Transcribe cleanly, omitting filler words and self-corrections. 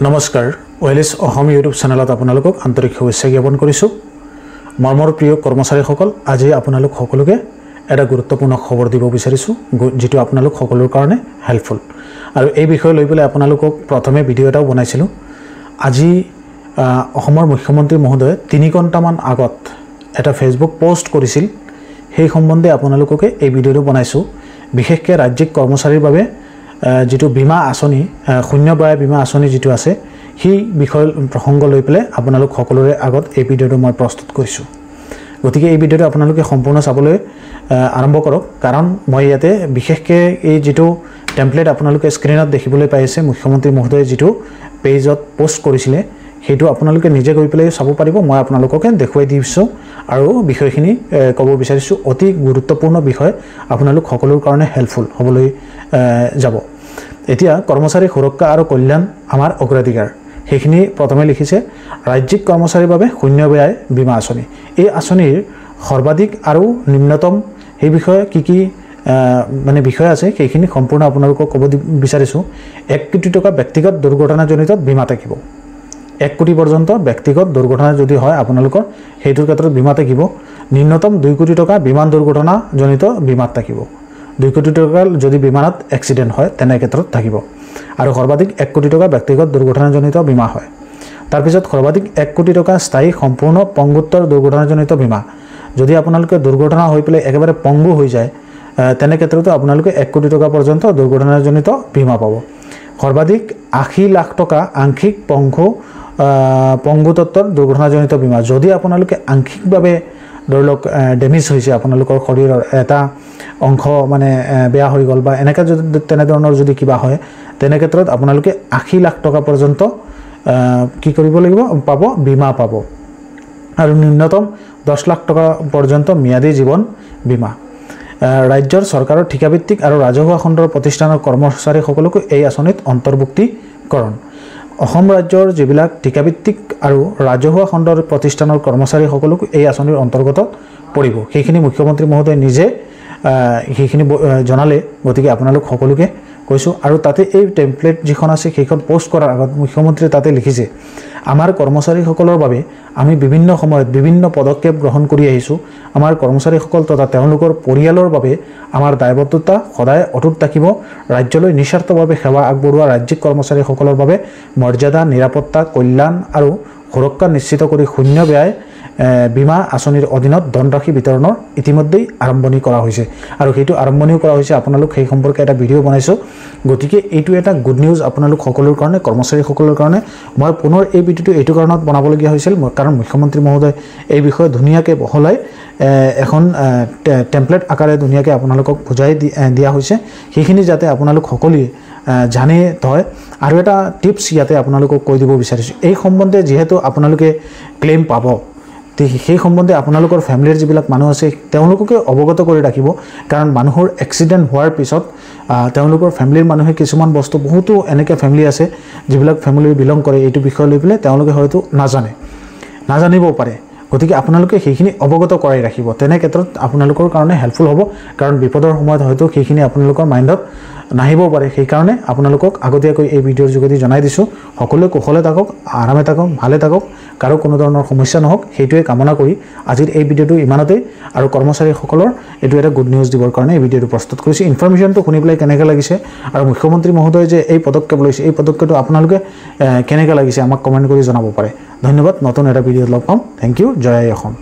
নমস্কাৰ ওয়েলিছ অসম ইউটিউব চেনেলত আপোনালোকক আন্তৰিক শুভেচ্ছা জ্ঞাপন কৰিছোঁ মৰমৰ প্ৰিয় কৰ্মচাৰীসকল আজি আপোনালোক সকলোকে এটা গুৰুত্বপূৰ্ণ খবৰ দিব বিচাৰিছোঁ যেটো আপোনালোক সকলোৰ কাৰণে হেল্পফুল আৰু এই বিষয় লৈ পেলাই আপোনালোকক প্ৰথমে ভিডিও এটাও বনাইছিলোঁ আজি অসমৰ মুখ্যমন্ত্ৰী মহোদয় 3 ঘণ্টামান আগত এটা ফেসবুক পোষ্ট কৰিছিল সেই সম্বন্ধে আপোনালোককে এই ভিডিওটো বনাইছোঁ বিশেষকৈ ৰাজ্যিক কৰ্মচাৰীৰ বাবে যেটো বীমা আঁচনি শূন্য ব্যয় বীমা আঁচনি যেটো আছে সেই বিষয় প্ৰসংগ লৈ পেলাই আপোনালোক সকলোৰে আগত এই ভিডিওটো মই প্ৰস্তুত কৰিছোঁ গতিকে এই ভিডিওটো আপোনালোকে সম্পূৰ্ণ চাবলৈ আৰম্ভ কৰক কাৰণ মই ইয়াতে বিশেষকৈ এই যেটো টেমপ্লেট আপোনালোকে স্ক্ৰিনত দেখিবলৈ পাই আছে মুখ্যমন্ত্ৰী মহোদয় যেটো পেজত পোষ্ট কৰিছিলে হেতু আপোনালোকে নিজে গৈ পেলাই চাব পাৰিব মই আপোনালোককে দেখুৱাই দিছোঁ আৰু বিষয়খিনি ক'ব বিচাৰিছোঁ অতি গুৰুত্বপূৰ্ণ বিষয় আপোনালোক সকলোৰ কাৰণে হেল্পফুল হ'বলৈ যাব এতিয়া কৰ্মচাৰী সুৰক্ষা আৰু কল্যাণ আমাৰ অগ্ৰাধিকাৰ হেখিনি প্ৰথমে লিখিছে ৰাজ্যিক কৰ্মচাৰীৰ বাবে শূন্য ব্যয় বীমা আঁচনি এই আঁচনিৰ সৰ্বাধিক আৰু নিম্নতম এই বিষয়ে কি মানে বিষয় আছে সেইখিনি সম্পূৰ্ণ আপোনালোকক ক'ব বিচাৰিছোঁ 1 কোটি টকা ব্যক্তিগত দুৰ্ঘটনাজনিত বীমা থাকিব 1 কোটি পৰ্যন্ত ব্যক্তিগত দুৰ্ঘটনা যদি হয় আপোনালোকৰ হেতুৰ ক্ষেত্ৰত বীমা থাকিব নিম্নতম 2 কোটি টকা বিমান দুৰ্ঘটনাজনিত বীমা থাকিব 2 কোটি টকা যদি বিমানত এক্সিডেন্ট হয় তেনে ক্ষেত্ৰত থাকিব আৰু সৰ্বাধিক 1 কোটি টকা ব্যক্তিগত দুৰ্ঘটনাজনিত বীমা হয় তাৰ পিছত সৰ্বাধিক 1 কোটি টকা স্থায়ী সম্পূৰ্ণ পংগুত্বৰ দুৰ্ঘটনাজনিত বীমা যদি আপোনালোকে দুৰ্ঘটনা হৈ পেলাই একেবাৰে পংগু হৈ যায় তেনে ক্ষেত্ৰতো আপোনালোকে 1 কোটি টকা পৰ্যন্ত দুৰ্ঘটনাজনিত বীমা পাব সৰ্বাধিক 80 লাখ টকা আংশিক পংগুত্বৰ দুৰ্ঘটনাজনিত বীমা যদি আপোনালোকে আংশিকভাৱে ধৰলক ডেমেজ হৈছে আপোনালোকৰ শৰীৰৰ এটা অংশ মানে বেয়া হৈ গল বা এনেকা যদি তেনে ধৰণৰ যদি কিবা হয় তেনে ক্ষেত্ৰত আপোনালোকে 80 লাখ টকা পৰ্যন্ত কি কৰিব লাগিব পাব বীমা পাব আৰু নিম্নতম 10 লাখ টকা পৰ্যন্ত ম্যাদী জীৱন বীমা ৰাজ্যৰ চৰকাৰৰ ঠিকাভিত্তিক আৰু ৰাজহুৱা খণ্ডৰ প্ৰতিষ্ঠানৰ কৰ্মচাৰীসকলক এই আঁচনিত অন্তৰ্ভুক্তিকৰণ অসম ৰাজ্যৰ যিবিলাক ঠিকাভিত্তিক আৰু ৰাজহুৱা খণ্ডৰ প্ৰতিষ্ঠানৰ কৰ্মচাৰীসকলক এই আঁচনিৰ অন্তৰ্গত পৰিব সেইখিনি মুখ্যমন্ত্ৰী মহোদয় নিজে সেইখিনি জনালে গতিকে আপোনালোক সকলোকে কৈছো আৰু তাতে এই টেমপ্লেট যিখন আছে সেইখন পোষ্ট কৰাৰ আগত মুখ্যমন্ত্ৰী তাতে লিখিছে আমাৰ কৰ্মচাৰীসকলৰ বাবে আমি বিভিন্ন সময়ত বিভিন্ন পদক্ষেপ গ্ৰহণ কৰি আহিছো আমাৰ কৰ্মচাৰীসকল তথা তেওঁলোকৰ পৰিয়ালৰ বাবে আমাৰ দায়বদ্ধতা সদায় অটুট থাকিব ৰাজ্যলৈ নিস্বাৰ্থভাৱে সেৱা আগবঢ়োৱা ৰাজ্যিক কৰ্মচাৰীসকলৰ বাবে মৰ্যাদা নিৰাপত্তা কল্যাণ আৰু সুৰক্ষা নিশ্চিত কৰি শূন্য ব্যয় বীমা আঁচনিৰ অধীনত ধনৰাশি বিতৰণৰ ইতিমধ্যেই আৰম্ভণি কৰা হৈছে আৰু হেতু আৰম্ভণিও কৰা হৈছে আপোনালোক সেই সম্পৰ্কে এটা ভিডিও বনাইছো গতিকে এইটো এটা গুড নিউজ আপোনালোক সকলোৰ কাৰণে কৰ্মচাৰীসকলৰ কাৰণে মই পুনৰ এই ভিডিওটো এইটো কাৰণত বনাবলগীয়া হৈছিল কাৰণ মুখ্যমন্ত্ৰী মহোদয় এই বিষয়ে ধুনীয়াকৈ বহলাই এখন টেমপ্লেট আকাৰে ধুনীয়াকৈ আপোনালোকক বুজাই দিয়া হৈছে সেইখিনি যাতে আপোনালোক সকলোৱে জানে তয় আৰু এটা টিপছ ইয়াতে আপোনালোকক কৈ দিব বিচাৰিছোঁ এই সম্বন্ধে যেহেতু আপোনালোকে ক্লেম পাব সেই সম্বন্ধে আপোনালোকৰ ফ্যামিলিৰ যিবিলাক মানুহ আছে তেওঁলোককে অৱগত কৰি ৰাখিব কাৰণ মানুহৰ এক্সিডেন্ট হোৱাৰ পিছত তেওঁলোকৰ ফ্যামিলিৰ মানুহে কিছুমান বস্তু বহুতো এনেকে ফ্যামিলি আছে যিবিলাক ফ্যামিলি বিলং কৰে এইটো বিষয় লৈ পেলে তেওঁলোকে হয়তো নাজানিব পাৰে গতিকে আপোনালোকে সেইখিনি অৱগত কৰাই ৰাখিব তেনে ক্ষেত্ৰত আপোনালোকৰ কাৰণে হেল্পফুল হ'ব কাৰণ বিপদৰ সময়ত হয়তো সেইখিনি আপোনালোকৰ মাইণ্ডত নাহিব পাৰে সেই কাৰণে আপোনালোকক আগতীয়াকৈ এই ভিডিওৰ যোগেদি জনাই দিছো সকলোৱে কুশলে থাকক আৰামে থাকক ভালে থাকক কাৰো কোনো ধৰণৰ সমস্যা নহওক সেইটোৱে কামনা কৰি আজিৰ এই ভিডিওটো ইমানতেই আৰু কৰ্মচাৰীসকলৰ এটো এটা গুড নিউজ দিবৰ কাৰণে এই ভিডিওটো প্ৰস্তুত কৰিছো ইনফৰমেশনটো শুনি পেলাই কেনেকৈ লাগিছে আৰু মুখ্যমন্ত্ৰী মহোদয় যে এই পদক্ষেপ লৈছে এই পদক্ষেপটো আপোনালোকে কেনেকৈ লাগিছে আমাক কমেন্ট কৰি জনাব পাৰে ধন্যবাদ নতুন এটা ভিডিওত লগ পাম থ্যাংক ইউ জয় অসম